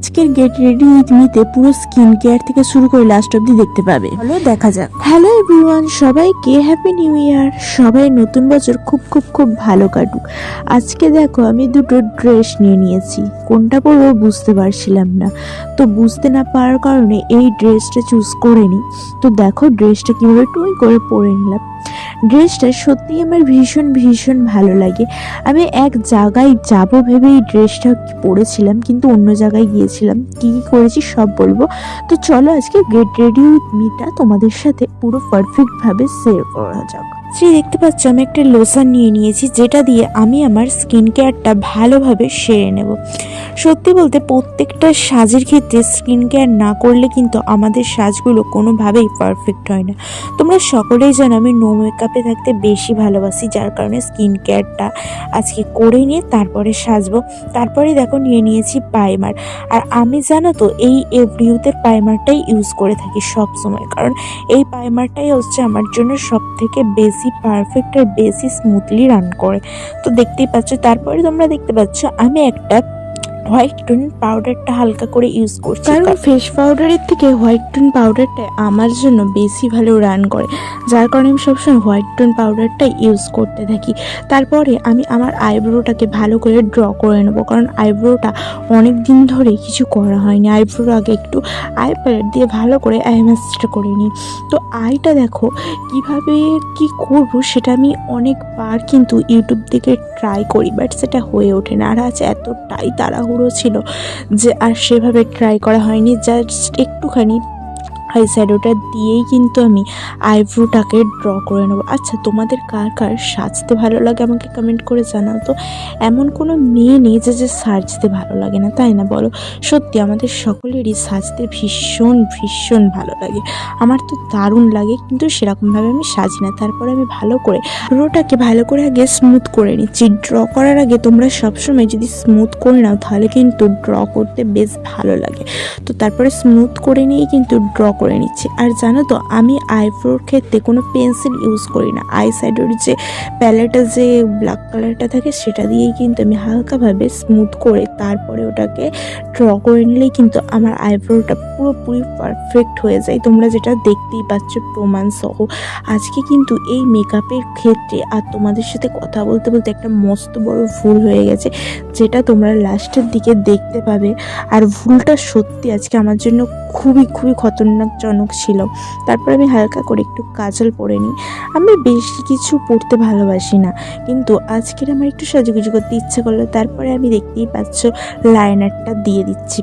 আজকের get ready with মিতে পুরো skin care থেকে শুরু করে লাস্ট অব্দি দেখতে পাবে। হলো দেখা যাক। হ্যালো এভরিওয়ান, সবাইকে হ্যাপি নিউ ইয়ার। সবাই নতুন বছর খুব খুব খুব ভালো কাটুক। আজকে দেখো আমি দুটো ড্রেস নিয়ে নিয়েছি, কোনটা পরবো বুঝতে পারছিলাম না, তো বুঝতে না পারার কারণে এই ড্রেসটা চুজ করে নিই। তো দেখো ড্রেসটা কীভাবে টুই করে পরে নিলাম। ড্রেসটা সত্যিই আমার ভীষণ ভীষণ ভালো লাগে। আমি এক জায়গায় যাব ভেবে এই ড্রেসটা পরেছিলাম, কিন্তু অন্য জায়গায় গিয়েছিলাম। কী কী করেছি সব বলবো। তো চলো আজকে গেট রেডি উইথ মিটা তোমাদের সাথে পুরো পারফেক্টভাবে শেয়ার করা যাক। দেখতে পাচ্ছ আমি একটা লোশন নিয়ে নিয়েছি, যেটা দিয়ে আমি আমার স্কিন কেয়ারটা ভালোভাবে সেরে নেব। সত্যি বলতে প্রত্যেকটা সাজের ক্ষেত্রে স্কিন কেয়ার না করলে কিন্তু আমাদের সাজগুলো কোনোভাবেই পারফেক্ট হয় না। তোমরা সকলেই জানো আমি নো মেকআপে থাকতে বেশি ভালোবাসি, যার কারণে স্কিন কেয়ারটা আজকে করে নিয়ে তারপরে সাজবো। তারপরে দেখো নিয়ে নিয়েছি প্রাইমার। আর আমি জানো তো এই এভরিউথের প্রাইমারটাই ইউজ করে থাকি সব সময়, কারণ এই প্রাইমারটাই হচ্ছে আমার জন্য সব থেকে বেশি পারফেক্ট আর বেশি স্মুথলি রান করে। তো দেখতেই পাচ্ছ, তারপরে তোমরা দেখতে পাচ্ছ আমি একটা হোয়াইট টোন পাউডারটা হালকা করে ইউজ করছি, কারণ ফেস পাউডারের থেকে হোয়াইট টোন পাউডারটা আমার জন্য বেশি ভালো রান করে, যার কারণে আমি সবসময় হোয়াইট টোন পাউডারটা ইউজ করতে থাকি। তারপরে আমি আমার আইব্রোটাকে ভালো করে ড্র করে নেবো, কারণ আইব্রোটা অনেক দিন ধরে কিছু করা হয়নি। আইব্রোর আগে একটু আই প্যালেট দিয়ে ভালো করে আই ম্যাসাজটা করে নিই। তো আইটা দেখো কিভাবে কি করবো সেটা আমি অনেকবার কিন্তু ইউটিউব থেকে ট্রাই করি, বাট সেটা হয়ে ওঠে না। আর আজ এতটাই তাড়াহুড়ো ছিল যে আর সেভাবে ট্রাই করা হয়নি। জাস্ট একটুখানি আই শ্যাডোটা দিয়েই কিন্তু আমি আইব্রোটাকে ড্র করে নেবো। আচ্ছা, তোমাদের কার কার সাজতে ভালো লাগে আমাকে কমেন্ট করে জানাও তো। এমন কোনো মেয়ে নেই যে সাজতে ভালো লাগে না, তাই না বলো? সত্যি আমাদের সকলেরই সাজতে ভীষণ ভীষণ ভালো লাগে। আমার তো দারুণ লাগে, কিন্তু সেরকমভাবে আমি সাজি না। তারপরে আমি ভালো করে আইব্রোটাকে ভালো করে আগে স্মুথ করে নিচ্ছি। ড্র করার আগে তোমরা সবসময় যদি স্মুথ করে নাও তাহলে কিন্তু ড্র করতে বেশ ভালো লাগে। তো তারপরে স্মুথ করে নিয়েই কিন্তু ড্র করে নিচ্ছি। আর জানো তো আমি আইব্রোর ক্ষেত্রে কোনো পেন্সিল ইউজ করি না। আই শ্যাডোর যে প্যালেটের যে ব্ল্যাক কালারটা থাকে সেটা দিয়েই কিন্তু আমি হালকাভাবে স্মুথ করে তারপরে ওটাকে ড্র করে নিলেই কিন্তু আমার আইব্রোটা পুরোপুরি পারফেক্ট হয়ে যায়। তোমরা যেটা দেখতেই পাচ্ছ প্রমাণ সহ। আজকে কিন্তু এই মেকআপের ক্ষেত্রে আর তোমাদের সাথে কথা বলতে বলতে একটা মস্ত বড় ভুল হয়ে গেছে, যেটা তোমরা লাস্টের দিকে দেখতে পাবে। আর ভুলটা সত্যি আজকে আমার জন্য খুবই খুবই খতরনাকজনক ছিল। তারপরে আমি হালকা করে একটু কাজল পরে নিই। আমি বেশি কিছু পরতে ভালোবাসি না, কিন্তু আজকের আমার একটু সাজুগুজু করতে ইচ্ছে করলো। তারপরে আমি দেখতেই পাচ্ছ লাইনারটা দিয়ে দিচ্ছি।